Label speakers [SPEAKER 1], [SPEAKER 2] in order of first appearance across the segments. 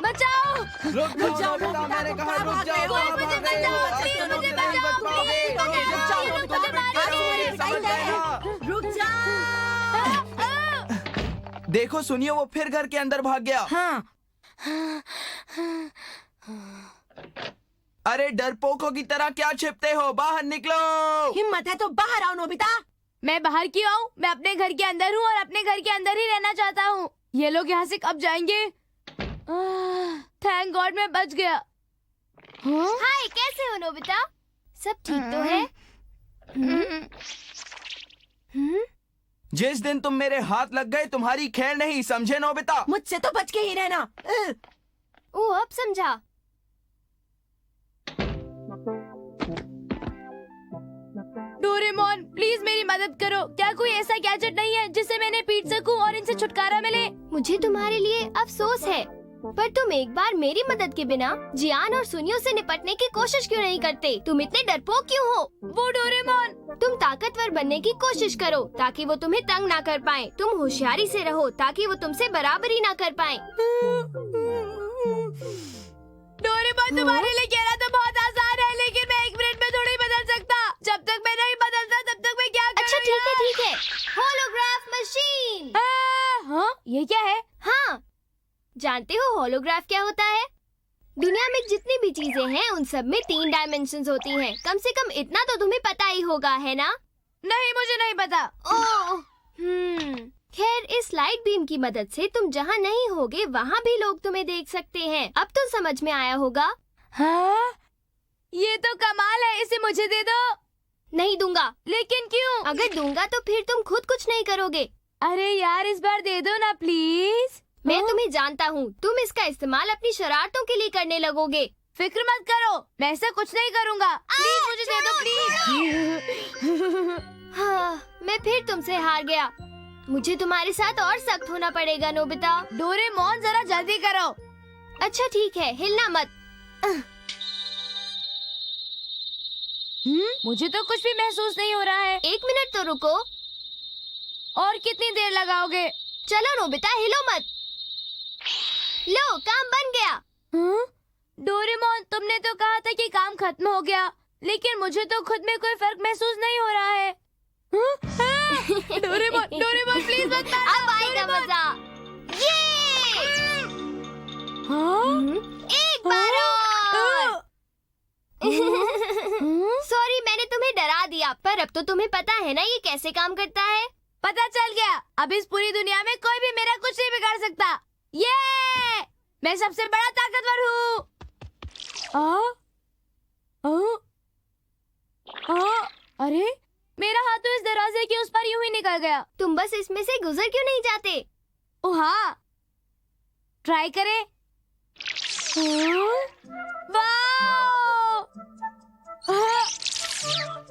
[SPEAKER 1] बचाओ!
[SPEAKER 2] रुक जाओ नोबिता, मैंने कहा रुक जाओ।
[SPEAKER 1] कोई मुझे बचाओ, प्लीज मुझे बचाओ, प्लीज मुझे बचाओ।
[SPEAKER 3] रुक जाओ।
[SPEAKER 2] देखो सुनिए, वो फिर घर के अंदर भाग गया।
[SPEAKER 3] हाँ,
[SPEAKER 2] अरे डरपोकों की तरह क्या छिपते हो, बाहर निकलो।
[SPEAKER 3] हिम्मत है तो बाहर आओ नोबिता।
[SPEAKER 1] मैं बाहर क्यों आऊँ? मैं अपने घर के अंदर हूँ और अपने घर के अंदर ही रहना चाहता हूँ। ये लोग यहाँ से कब जाएंगे? थैंक गॉड मैं बच गया।
[SPEAKER 4] हाय, कैसे हो नोबिता? सब ठीक तो है?
[SPEAKER 2] जिस दिन तुम मेरे हाथ लग गए तुम्हारी खैर नहीं, समझे नोबिता?
[SPEAKER 3] मुझसे तो बच के ही रहना।
[SPEAKER 4] ओ, अब समझा।
[SPEAKER 1] डोरेमोन प्लीज मेरी मदद करो। क्या कोई ऐसा गैजेट नहीं है जिसे मैंने पीट सकूं और इनसे छुटकारा मिले?
[SPEAKER 4] मुझे तुम्हारे लिए अफसोस है, पर तुम एक बार मेरी मदद के बिना जियान और सुनियो से निपटने की कोशिश क्यों नहीं करते? तुम इतने डरपोक क्यों हो?
[SPEAKER 1] वो डोरेमोन,
[SPEAKER 4] तुम ताकतवर बनने की कोशिश करो ताकि वो तुम्हें तंग ना कर पाए। तुम होशियारी से रहो ताकि वो तुमसे बराबरी ना कर पाए।
[SPEAKER 1] डोरेमोन तुम्हारे लिए कहना तो बहुत आसान है, लेकिन मैं 1 मिनट में थोड़ी बदल सकता। जब तक मैं नहीं बदलता तब तक मैं क्या
[SPEAKER 4] अच्छा
[SPEAKER 1] करूँ यार?
[SPEAKER 4] ठीक है। Holograph machine.
[SPEAKER 1] हाँ, ये क्या है?
[SPEAKER 4] हाँ, जानते हो होलोग्राफ क्या होता है? दुनिया में जितनी भी चीजें हैं उन सब में 3 डायमेंशंस होती हैं। कम से कम इतना तो तुम्हें पता ही होगा, है ना?
[SPEAKER 1] नहीं, मुझे नहीं पता।
[SPEAKER 4] ओह, खैर इस लाइट बीम की मदद से तुम जहाँ नहीं होगे वहाँ भी लोग तुम्हें देख सकते हैं। अब तो समझ में आया होगा।
[SPEAKER 1] हाँ, ये तो कमाल है। इसे मुझे दे दो।
[SPEAKER 4] नहीं दूंगा।
[SPEAKER 1] लेकिन क्यों?
[SPEAKER 4] अगर दूंगा तो फिर तुम खुद कुछ नहीं करोगे।
[SPEAKER 1] अरे यार, इस बार दे दो ना प्लीज।
[SPEAKER 4] मैं तुम्हें जानता हूँ, तुम इसका इस्तेमाल अपनी शरारतों के लिए करने लगोगे।
[SPEAKER 1] फिक्र मत करो, मैं ऐसा कुछ नहीं करूँगा। प्लीज मुझे दे दो प्लीज।
[SPEAKER 4] हाँ, मैं फिर तुमसे हार गया। मुझे तुम्हारे साथ और सख्त होना पड़ेगा नोबिता।
[SPEAKER 1] डोरेमोन जरा जल्दी करो।
[SPEAKER 4] अच्छा ठीक है, हिलना मत।
[SPEAKER 1] मुझे तो कुछ भी महसूस नहीं हो रहा है।
[SPEAKER 4] 1 मिनट तो रुको।
[SPEAKER 1] और कितनी देर लगाओगे?
[SPEAKER 4] चलो नोबिता, हिलो मत। लो, काम बन गया।
[SPEAKER 1] डोरेमोन तुमने तो कहा था कि काम खत्म हो गया, लेकिन मुझे तो खुद में कोई फर्क महसूस नहीं हो रहा है। डोरेमोन प्लीज मत मारो।
[SPEAKER 4] अब आएगा मजा। ये एक बार और। सॉरी, मैंने तुम्हें डरा दिया, पर अब तो तुम्हें पता है ना ये कैसे काम करता है।
[SPEAKER 1] पता चल गया। अब इस पूरी दुनिया में कोई भी मेरा कुछ नहीं बिगाड़ सकता। ये मैं सबसे बड़ा ताकतवर हूँ। अरे मेरा हाथ तो इस दरवाजे के उस पर यूं ही निकल गया।
[SPEAKER 4] तुम बस इसमें से गुजर क्यों नहीं जाते?
[SPEAKER 1] ओह हाँ, ट्राई करें। वाह!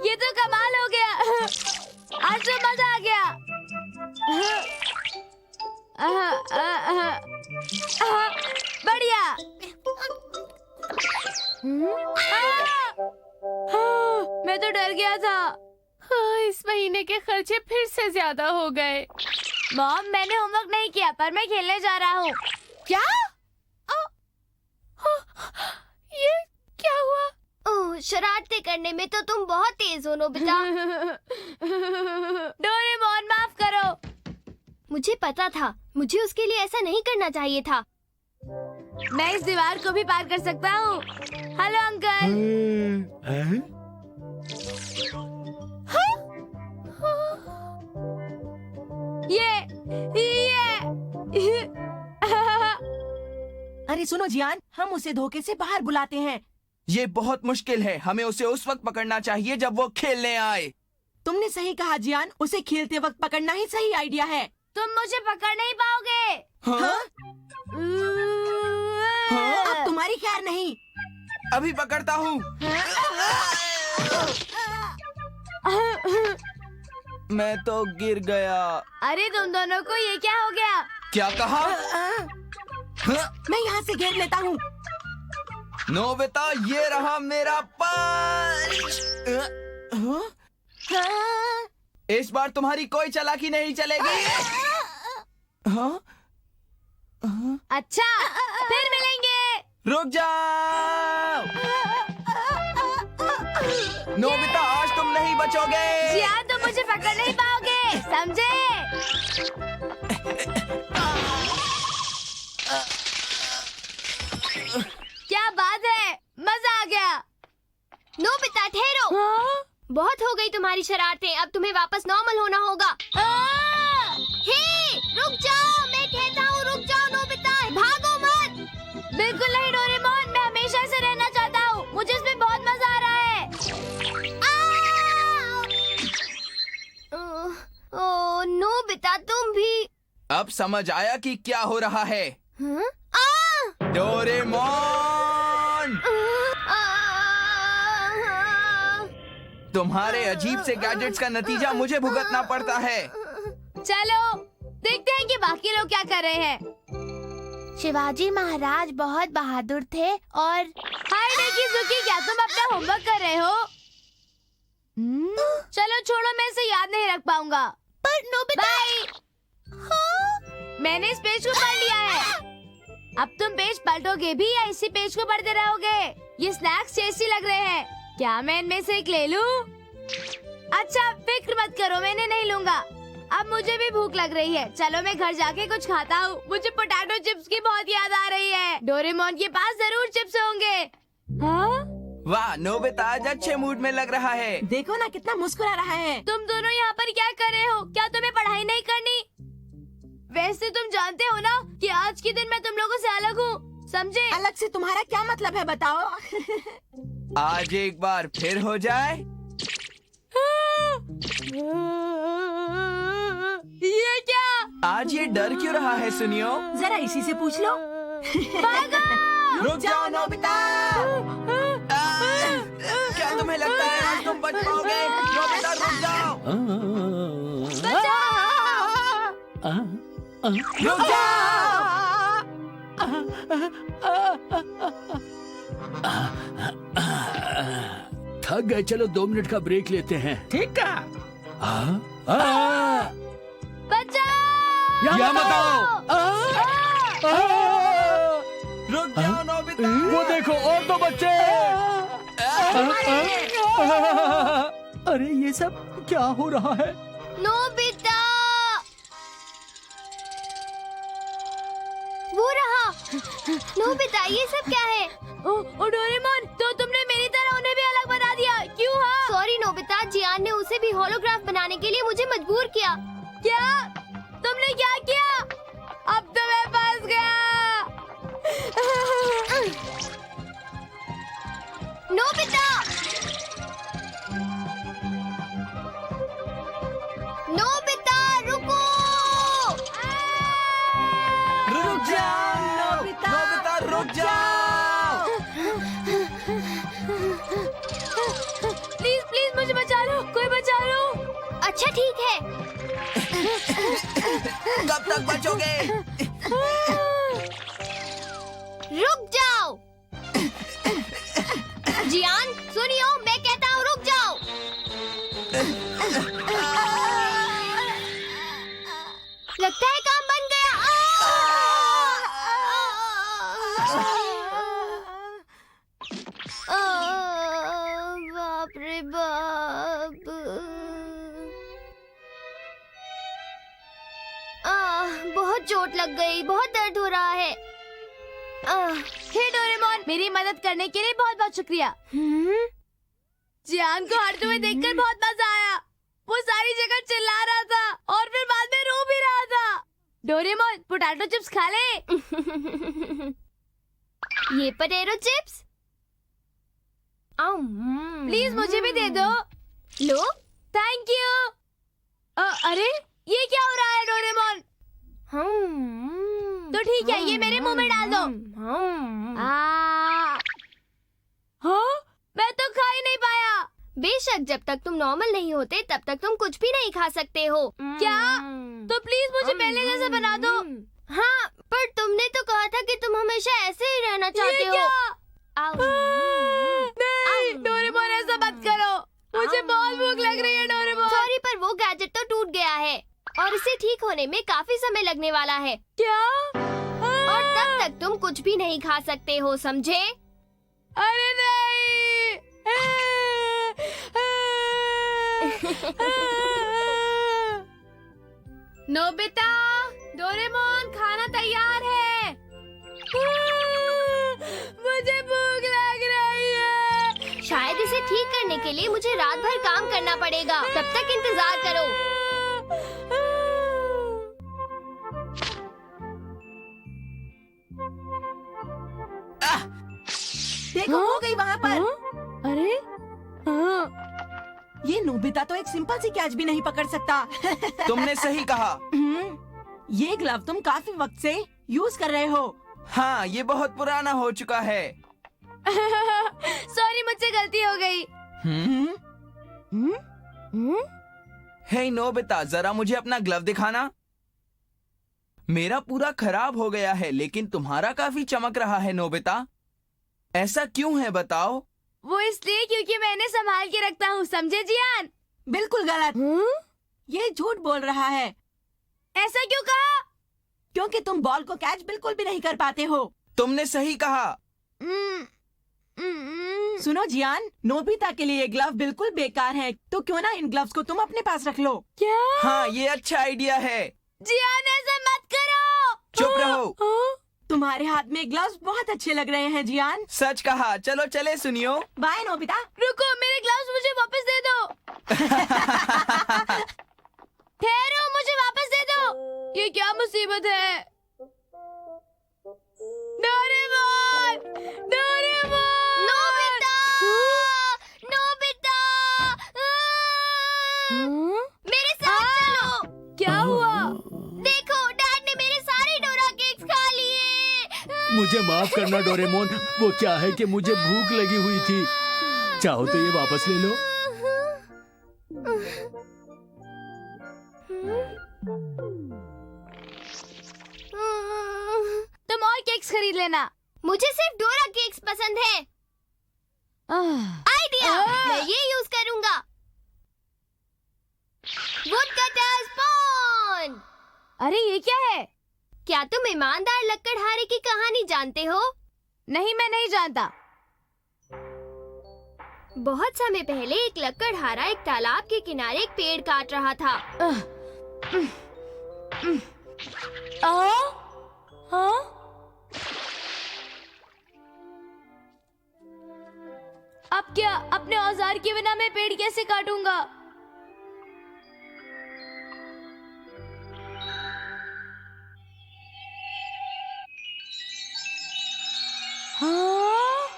[SPEAKER 1] ये तो कमाल हो गया। आज तो मजा आ गया। बढ़िया। मैं तो डर गया था।
[SPEAKER 5] इस महीने के खर्चे फिर से ज्यादा हो गए।
[SPEAKER 1] मॉम, मैंने होमवर्क नहीं किया, पर मैं खेलने जा रहा हूँ।
[SPEAKER 5] क्या? ये क्या हुआ?
[SPEAKER 4] ओह, शरारतें करने में तो तुम बहुत तेज हो नोबिता।
[SPEAKER 1] डोरेमोन माफ करो।
[SPEAKER 4] मुझे पता था, मुझे उसके लिए ऐसा नहीं करना चाहिए था।
[SPEAKER 1] मैं इस दीवार को भी पार कर सकता हूँ। Hello uncle. ये
[SPEAKER 3] अरे सुनो जियान, हम उसे धोखे से बाहर बुलाते हैं।
[SPEAKER 2] ये बहुत मुश्किल है, हमें उसे उस वक्त पकड़ना चाहिए जब वो खेलने आए।
[SPEAKER 3] तुमने सही कहा जियान, उसे खेलते वक्त पकड़ना ही सही आइडिया है।
[SPEAKER 1] तुम मुझे पकड़ नहीं पाओगे।
[SPEAKER 2] हाँ?
[SPEAKER 3] अब तुम्हारी खैर नहीं।
[SPEAKER 2] अभी पकड़ता हूँ। मैं तो गिर गया।
[SPEAKER 1] अरे तुम दोनों को ये क्या हो गया?
[SPEAKER 2] क्या कहा?
[SPEAKER 3] मैं यहाँ से घेर लेता हूँ।
[SPEAKER 2] नोबिता, ये रहा मेरा पंच। इस बार तुम्हारी कोई चालाकी नहीं चलेगी। हाँ?
[SPEAKER 1] अच्छा, फिर मिलेंगे।
[SPEAKER 2] रुक जाओ। नोबिता, आज तुम नहीं बचोगे।
[SPEAKER 1] जियान, तुम मुझे पकड़ नहीं पाओगे, समझे? क्या बात है, मजा आ गया।
[SPEAKER 4] नोबिता ठहरो। बहुत हो गई तुम्हारी शरारतें, अब तुम्हें वापस नॉर्मल होना होगा। हे, रुक जाओ, मैं कहता हूँ रुक जाओ नोबिता, भागो मत।
[SPEAKER 1] बिल्कुल नहीं डोरेमोन, मैं हमेशा ऐसे रहना चाहता हूँ, मुझे इसमें बहुत मजा आ रहा है।
[SPEAKER 4] ओह नोबिता, तुम भी।
[SPEAKER 2] अब समझ आया कि क्या हो रहा है।
[SPEAKER 4] हाँ?
[SPEAKER 2] डोरेमोन, तुम्हारे अजीब से गैजेट्स का नतीजा मुझे भुगतना पड़ता है।
[SPEAKER 1] चलो देखते हैं कि बाकी लोग क्या कर रहे हैं। शिवाजी महाराज बहुत बहादुर थे और हाय डेकी जुकी, क्या तुम अपना होमवर्क कर रहे हो? चलो छोड़ो, मैं इसे याद नहीं रख पाऊंगा।
[SPEAKER 4] पर नोबिता।
[SPEAKER 1] मैंने इस पेज को पढ़ लिया है। अब तुम पेज पलटोगे भी या इसी पेज को पढ़ते रहोगे? ये स्नैक्स टेस्टी लग रहे हैं, क्या मैं इनमें से एक ले लूं? अच्छा फिक्र मत करो, मैंने नहीं लूंगा। अब मुझे भी भूख लग रही है, चलो मैं घर जाके कुछ खाता हूँ। मुझे पोटैटो चिप्स की बहुत याद आ रही है। डोरेमोन के पास जरूर चिप्स होंगे। हाँ?
[SPEAKER 2] वाह, नोबिता आज अच्छे मूड में लग रहा है।
[SPEAKER 3] देखो ना कितना मुस्कुरा रहा है।
[SPEAKER 1] तुम दोनों यहाँ पर क्या कर रहे हो? क्या तुम्हें पढ़ाई नहीं करनी? वैसे तुम जानते हो ना कि आज के दिन मैं तुम लोगों से अलग हूँ, समझे?
[SPEAKER 3] अलग से तुम्हारा क्या मतलब है बताओ?
[SPEAKER 2] आज एक बार फिर हो जाए।
[SPEAKER 1] ये क्या?
[SPEAKER 2] आज ये डर क्यों रहा है सुनियो?
[SPEAKER 3] जरा इसी से पूछ लो।
[SPEAKER 2] रुक जाओ नोबिता। क्या तुम्हें लगता है आज तुम बच पाओगे? नोबिता रुक जाओ। रुक जाओ।
[SPEAKER 6] थक गए, चलो 2 मिनट का ब्रेक लेते हैं।
[SPEAKER 3] ठीक है।
[SPEAKER 1] बचाओ!
[SPEAKER 6] या मत आओ।
[SPEAKER 2] रुक जाओ नोबिता।
[SPEAKER 6] वो देखो, और 2 बच्चे। अरे ये सब क्या हो रहा है?
[SPEAKER 4] नोबिता, वो रहा। नोबिता, ये सब क्या है?
[SPEAKER 1] ओ डोरेमोन, तो तुमने मेरी तरह उन्हें भी अलग बना दिया, क्यों? हाँ?
[SPEAKER 4] सॉरी नोबिता, जियान ने उसे भी होलोग्राफ बनाने के लिए मुझे मजबूर किया।
[SPEAKER 1] क्या? तुमने क्या किया? अब तो मैं फंस गया।
[SPEAKER 4] नोबिता! नोबिता, रुको!
[SPEAKER 2] रुक जाओ नोबिता, रुक जाओ।
[SPEAKER 1] प्लीज प्लीज मुझे बचा लो, कोई बचा लो।
[SPEAKER 4] अच्छा ठीक है।
[SPEAKER 2] कब तक बचोगे?
[SPEAKER 4] रुक जाओ। जियान सुनियो, मैं कहता हूँ रुक जाओ। लगता है काम बन गया। बाप रे बाप। बहुत चोट लग गई, बहुत दर्द हो रहा है।
[SPEAKER 1] हे डोरेमोन, मेरी मदद करने के लिए बहुत बहुत शुक्रिया। जियान को हारते हुए देखकर बहुत मजा आया। वो सारी जगह चिल्ला रहा था और फिर बाद में रो भी रहा था। डोरेमोन, पोटैटो चिप्स खा ले।
[SPEAKER 4] ये पोटैटो चिप्स?
[SPEAKER 1] प्लीज मुझे भी दे दो।
[SPEAKER 4] लो।
[SPEAKER 1] Thank you. अरे ये क्या हो रहा है डोरेमोन? तो ठीक है, ये मेरे मुंह में डाल दो। हाँ? मैं तो खा ही नहीं पाया।
[SPEAKER 4] बेशक, जब तक तुम नॉर्मल नहीं होते तब तक तुम कुछ भी नहीं खा सकते हो।
[SPEAKER 1] क्या? तो प्लीज मुझे पहले जैसा बना दो।
[SPEAKER 4] हाँ, पर तुमने तो कहा था कि तुम हमेशा ऐसे ही रहना चाहते हो।
[SPEAKER 1] नहीं डोरेमोन, ऐसा मत करो, मुझे बहुत भूख लग रही है डोरेमोन।
[SPEAKER 4] सॉरी, पर वो गैजेट तो टूट गया है और इसे ठीक होने में काफी समय लगने वाला है।
[SPEAKER 1] क्या?
[SPEAKER 4] और तब कुछ भी नहीं खा सकते हो, समझे?
[SPEAKER 1] अरे नहीं। नोबिता, डोरेमोन, खाना तैयार है। मुझे भूख लग रही है।
[SPEAKER 4] शायद इसे ठीक करने के लिए मुझे रात भर काम करना पड़ेगा। तब तक इंतजार करो।
[SPEAKER 3] देखो हो गई वहाँ पर।
[SPEAKER 1] अरे
[SPEAKER 3] ये नोबिता तो एक सिंपल सी कैच भी नहीं पकड़ सकता।
[SPEAKER 2] तुमने सही कहा।
[SPEAKER 3] ये ग्लव तुम काफी वक्त से यूज कर रहे हो।
[SPEAKER 2] हाँ, ये बहुत पुराना हो चुका है।
[SPEAKER 1] सॉरी, मुझसे गलती हो गई।
[SPEAKER 2] हे नोबिता, जरा मुझे अपना ग्लव दिखाना। मेरा पूरा खराब हो गया है, लेकिन तुम्हारा काफी चमक रहा है नोबिता। ऐसा क्यों है बताओ?
[SPEAKER 1] वो इसलिए क्योंकि मैंने संभाल के रखता हूँ, समझे जियान?
[SPEAKER 3] बिल्कुल गलत। ये झूठ बोल रहा है।
[SPEAKER 1] ऐसा क्यों कहा?
[SPEAKER 3] क्योंकि तुम बॉल को कैच बिल्कुल भी नहीं कर पाते हो।
[SPEAKER 2] तुमने सही कहा।
[SPEAKER 3] सुनो जियान, नोबिता के लिए ये ग्लव बिल्कुल बेकार है, तो क्यों ना इन ग्लव्स को तुम अपने पास रख लो।
[SPEAKER 1] क्या?
[SPEAKER 2] हाँ, ये अच्छा आइडिया है।
[SPEAKER 1] जियान, ऐसा मत करो।
[SPEAKER 2] चुप रहो।
[SPEAKER 3] तुम्हारे हाथ में ग्लव्स बहुत अच्छे लग रहे हैं जियान।
[SPEAKER 2] सच कहा। चलो चले सुनियो।
[SPEAKER 3] Bye Nobita.
[SPEAKER 1] रुको, मेरे ग्लव्स मुझे वापस दे दो। ठहरो, मुझे वापस दे दो। ये क्या मुसीबत है? Doraemon, Doraemon.
[SPEAKER 4] नोबिता! नोबिता! मेरे साथ चलो।
[SPEAKER 1] क्या हुआ?
[SPEAKER 4] देखो, डैड ने मेरे सारे डोरा केक्स खा लिए।
[SPEAKER 6] मुझे माफ करना डोरेमोन, वो क्या है कि मुझे भूख लगी हुई थी। चाहो तो ये वापस ले लो।
[SPEAKER 1] तुम और केक्स खरीद लेना।
[SPEAKER 4] मुझे सिर्फ डोरा केक्स पसंद है। आइडिया, मैं ये यूज करूंगा। Would cutter spoon.
[SPEAKER 1] अरे ये क्या है?
[SPEAKER 4] क्या तुम ईमानदार लकड़हारे की कहानी जानते हो?
[SPEAKER 1] नहीं, मैं नहीं जानता।
[SPEAKER 4] बहुत समय पहले एक लकड़हारा एक तालाब के किनारे एक पेड़ काट रहा था।
[SPEAKER 1] हाँ? अब क्या? अपने औजार के बिना मैं पेड़ कैसे काटूंगा? हाँ?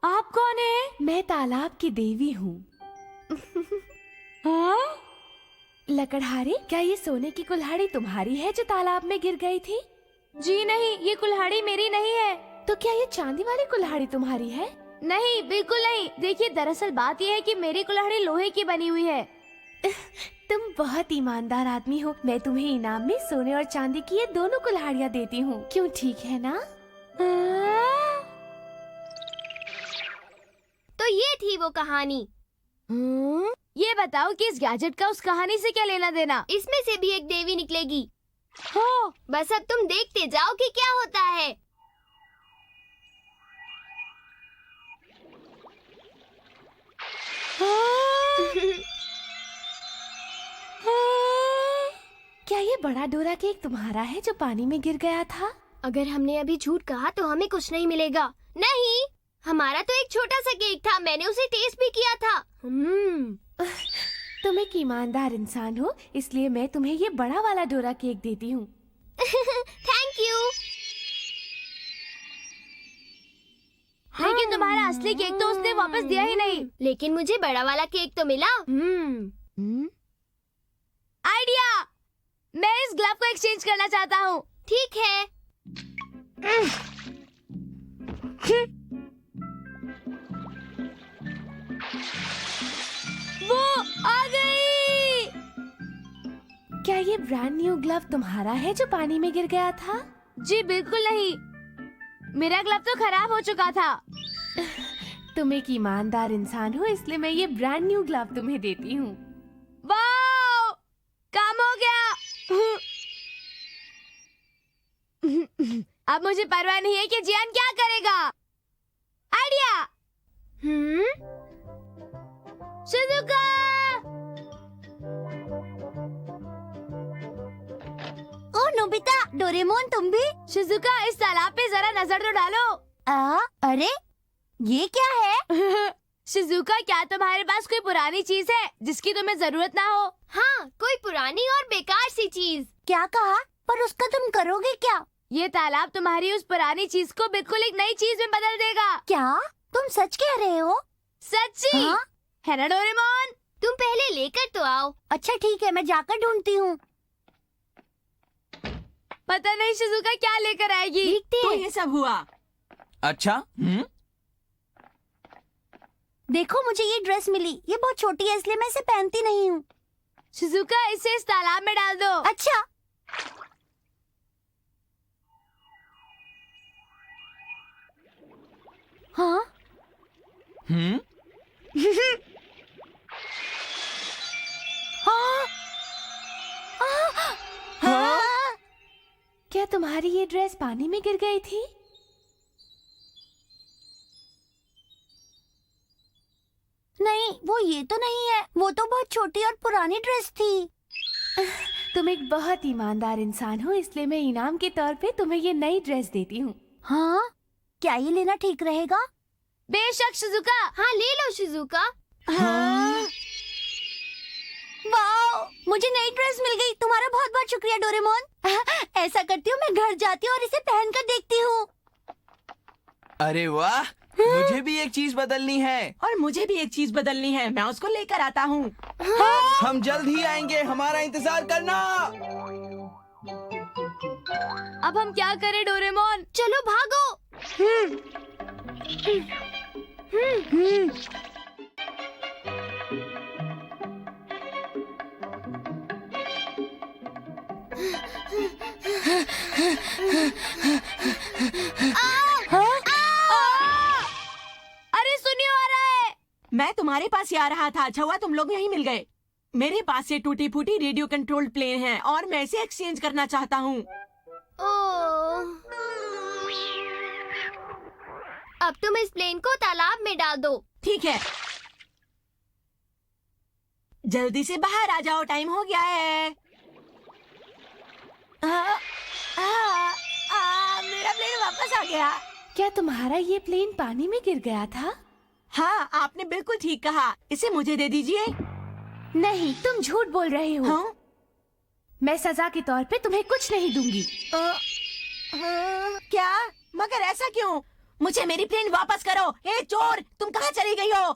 [SPEAKER 1] आप कौन है?
[SPEAKER 5] मैं तालाब की देवी हूँ।
[SPEAKER 1] हाँ?
[SPEAKER 5] लकड़हारे, क्या ये सोने की कुल्हाड़ी तुम्हारी है जो तालाब में गिर गई थी?
[SPEAKER 1] जी नहीं, ये कुल्हाड़ी मेरी नहीं है।
[SPEAKER 5] तो क्या ये चांदी वाली कुल्हाड़ी तुम्हारी है?
[SPEAKER 1] नहीं, बिल्कुल नहीं। देखिए, दरअसल बात यह है कि मेरी कुल्हाड़ी लोहे की बनी हुई है।
[SPEAKER 5] तुम बहुत ईमानदार आदमी हो। मैं तुम्हें इनाम में सोने और चांदी की ये दोनों कुल्हाड़ियाँ देती हूँ। क्यों, ठीक है ना?
[SPEAKER 1] हाँ?
[SPEAKER 4] तो ये थी वो कहानी।
[SPEAKER 1] ये बताओ कि इस गैजेट का उस कहानी से क्या लेना देना?
[SPEAKER 4] इसमें से भी एक देवी निकलेगी।
[SPEAKER 1] हो,
[SPEAKER 4] बस अब तुम देखते जाओ कि क्या होता है।
[SPEAKER 5] क्या ये बड़ा डोरा केक तुम्हारा है जो पानी में गिर गया था?
[SPEAKER 4] अगर हमने अभी झूठ कहा तो हमें कुछ नहीं मिलेगा। नहीं, हमारा तो एक छोटा सा केक था, मैंने उसे टेस्ट भी किया था।
[SPEAKER 5] तुम एक ईमानदार इंसान हो, इसलिए मैं तुम्हें ये बड़ा वाला डोरा केक देती हूँ।
[SPEAKER 4] Thank you.
[SPEAKER 1] लेकिन तुम्हारा असली केक तो उसने वापस दिया ही नहीं।
[SPEAKER 4] लेकिन मुझे बड़ा वाला केक तो मिला।
[SPEAKER 1] आइडिया! मैं इस ग्लव को एक्सचेंज करना चाहता हूँ।
[SPEAKER 4] ठीक है।
[SPEAKER 1] वो आ गई।
[SPEAKER 5] क्या ये ब्रांड न्यू ग्लव तुम्हारा है जो पानी में गिर गया था?
[SPEAKER 1] जी बिल्कुल नहीं, मेरा ग्लव तो खराब हो चुका था।
[SPEAKER 5] तुम एक ईमानदार इंसान हो, इसलिए मैं ये ब्रांड न्यू ग्लव तुम्हें देती हूँ।
[SPEAKER 1] वाओ, काम हो गया। अब मुझे परवाह नहीं है कि जियान क्या करेगा। आइडिया। शिजुका!
[SPEAKER 7] ओ नोबिता, डोरेमोन तुम भी?
[SPEAKER 1] शिजुका, इस तालाब पे जरा नजर तो डालो।
[SPEAKER 7] अरे ये क्या है?
[SPEAKER 1] शिजुका, क्या तुम्हारे पास कोई पुरानी चीज है जिसकी तुम्हें जरूरत ना हो?
[SPEAKER 4] हाँ, कोई पुरानी और बेकार सी चीज।
[SPEAKER 7] क्या कहा? पर उसका तुम करोगे क्या?
[SPEAKER 1] ये तालाब तुम्हारी उस पुरानी चीज को बिल्कुल एक नई चीज में बदल देगा।
[SPEAKER 7] क्या तुम सच कह रहे हो?
[SPEAKER 1] सच्ची?
[SPEAKER 7] हाँ?
[SPEAKER 1] है ना डोरेमोन?
[SPEAKER 4] तुम पहले लेकर तो आओ।
[SPEAKER 7] अच्छा ठीक है, मैं जाकर ढूंढती हूँ।
[SPEAKER 1] पता नहीं शिजुका क्या लेकर आएगी।
[SPEAKER 4] देखते
[SPEAKER 3] तो
[SPEAKER 4] हैं।
[SPEAKER 3] ये सब हुआ।
[SPEAKER 2] अच्छा।
[SPEAKER 7] देखो मुझे ये ड्रेस मिली। ये बहुत छोटी है इसलिए मैं इसे पहनती नहीं हूँ।
[SPEAKER 1] शिजुका, इसे इस तालाब में डाल दो।
[SPEAKER 7] अच्छा। हाँ?
[SPEAKER 5] क्या तुम्हारी ये ड्रेस पानी में गिर गई थी?
[SPEAKER 7] नहीं, वो ये तो नहीं है। वो तो बहुत छोटी और पुरानी ड्रेस थी।
[SPEAKER 5] तुम एक बहुत ईमानदार इंसान हो, इसलिए मैं इनाम के तौर पे तुम्हें ये नई ड्रेस देती हूँ।
[SPEAKER 7] हाँ? क्या ये लेना ठीक रहेगा?
[SPEAKER 1] बेशक शिजुका।
[SPEAKER 4] हाँ, ले लो शिजुका।
[SPEAKER 7] वाओ, मुझे नई ड्रेस मिल गई। तुम्हारा बहुत बहुत शुक्रिया डोरेमोन। ऐसा करती हूँ, मैं घर जाती हूँ और इसे पहनकर देखती हूँ।
[SPEAKER 2] अरे वाह, मुझे भी एक चीज बदलनी है।
[SPEAKER 3] और मुझे भी एक चीज बदलनी है। मैं उसको लेकर आता हूँ।
[SPEAKER 2] हम जल्द ही आएंगे, हमारा इंतजार करना।
[SPEAKER 1] अब हम क्या करें डोरेमोन?
[SPEAKER 4] चलो भागो।
[SPEAKER 1] अरे सुनियो, आ रहा है।
[SPEAKER 3] मैं तुम्हारे पास ही आ रहा था। अच्छा हुआ तुम लोग यहीं मिल गए। मेरे पास ये टूटी फूटी रेडियो कंट्रोल्ड प्लेन है और मैं इसे एक्सचेंज करना चाहता हूँ।
[SPEAKER 4] अब तुम इस प्लेन को तालाब में डाल दो।
[SPEAKER 3] ठीक है, जल्दी से बाहर आ जाओ, टाइम हो गया है। मेरा प्लेन वापस आ गया।
[SPEAKER 5] क्या तुम्हारा ये प्लेन पानी में गिर गया था?
[SPEAKER 3] हाँ, आपने बिल्कुल ठीक कहा। इसे मुझे दे दीजिए।
[SPEAKER 5] नहीं, तुम झूठ बोल रहे हो।
[SPEAKER 3] हाँ?
[SPEAKER 5] मैं सजा के तौर पे तुम्हें कुछ नहीं दूंगी।
[SPEAKER 3] क्या? मगर ऐसा क्यों? मुझे मेरी प्लेन वापस करो। ए चोर, तुम कहाँ चली गई हो?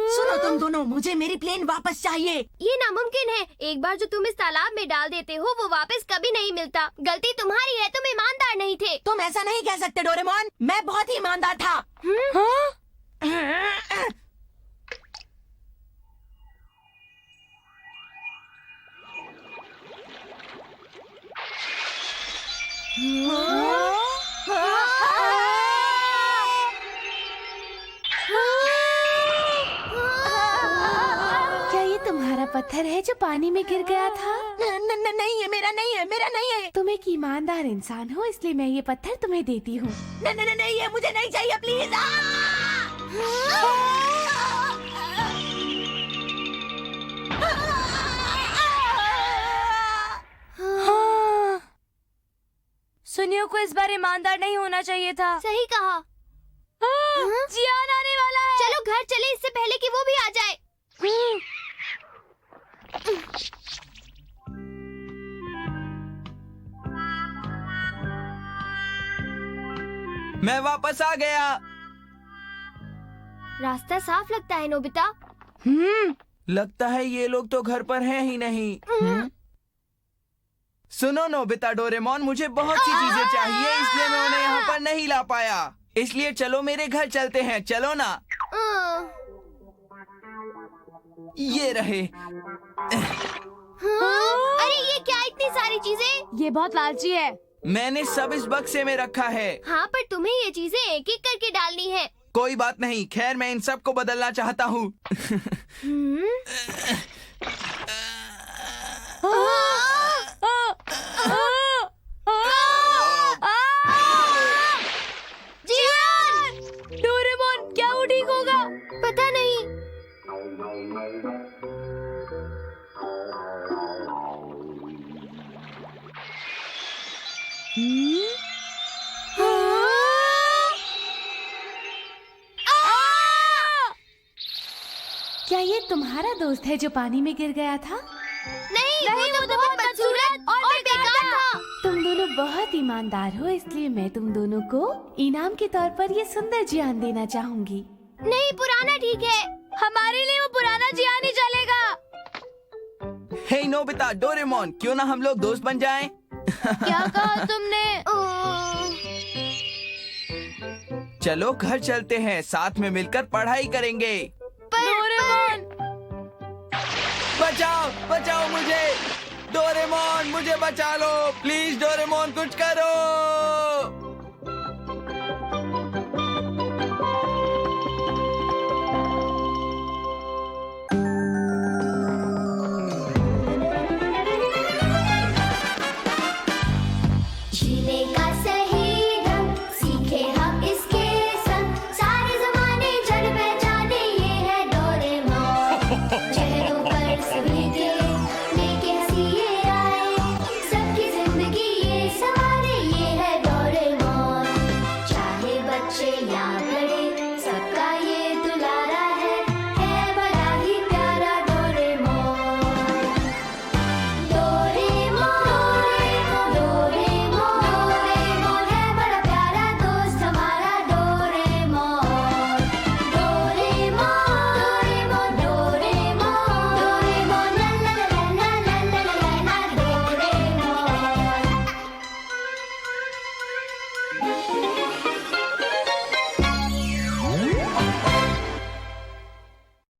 [SPEAKER 3] सुनो तुम दोनों, मुझे मेरी प्लेन वापस चाहिए।
[SPEAKER 4] ये नामुमकिन है। एक बार जो तुम इस तालाब में डाल देते हो वो वापस कभी नहीं मिलता। गलती तुम्हारी है, तुम ईमानदार नहीं थे।
[SPEAKER 3] तुम ऐसा नहीं कह सकते डोरेमोन, मैं बहुत ही ईमानदार था।
[SPEAKER 5] क्या ये तुम्हारा पत्थर है जो पानी में गिर गया था?
[SPEAKER 3] नहीं है, मेरा नहीं है, मेरा नहीं है।
[SPEAKER 5] तुम एक ईमानदार इंसान हो, इसलिए मैं ये पत्थर तुम्हें देती हूँ।
[SPEAKER 3] नहीं है, मुझे नहीं चाहिए, प्लीज।
[SPEAKER 1] सुनियो को इस बार ईमानदार नहीं होना चाहिए था।
[SPEAKER 4] सही कहा।
[SPEAKER 1] जियान आने वाला है।
[SPEAKER 4] चलो घर चले इससे पहले कि वो भी आ जाए।
[SPEAKER 2] मैं वापस आ गया।
[SPEAKER 4] रास्ता साफ लगता है नोबिता।
[SPEAKER 2] लगता है ये लोग तो घर पर हैं ही नहीं। सुनो नोबिता, डोरेमोन, मुझे बहुत सी चीजें चाहिए, इसलिए मैं उन्हें यहाँ पर नहीं ला पाया। इसलिए चलो मेरे घर चलते हैं, चलो ना। ये रहे।
[SPEAKER 4] अरे ये क्या इतनी सारी चीजें?
[SPEAKER 1] ये बहुत लालची है।
[SPEAKER 2] मैंने सब इस बक्से में रखा है।
[SPEAKER 4] हाँ, पर तुम्हें ये चीजें एक एक करके डालनी है।
[SPEAKER 2] कोई बात नहीं, खैर मैं इन सब को बदलना चाहता हूँ।
[SPEAKER 5] क्या ये तुम्हारा दोस्त है जो पानी में गिर गया था?
[SPEAKER 4] नहीं, वो तो बहुत बदसूरत और बेकार था।
[SPEAKER 5] तुम दोनों बहुत ईमानदार हो, इसलिए मैं तुम दोनों को इनाम के तौर पर ये सुंदर जियान देना चाहूंगी।
[SPEAKER 4] नहीं, पुराना ठीक है।
[SPEAKER 1] हमारे लिए वो पुराना जियान ही चलेगा।
[SPEAKER 2] हे नोबिता, डोरेमोन, क्यों ना हम लोग दोस्त बन जाएं?
[SPEAKER 1] क्या कहा तुमने?
[SPEAKER 2] चलो घर चलते हैं, साथ में मिलकर पढ़ाई करेंगे।
[SPEAKER 1] डोरेमोन!
[SPEAKER 2] बचाओ, बचाओ मुझे! डोरेमोन, मुझे बचा लो प्लीज। डोरेमोन, कुछ करो।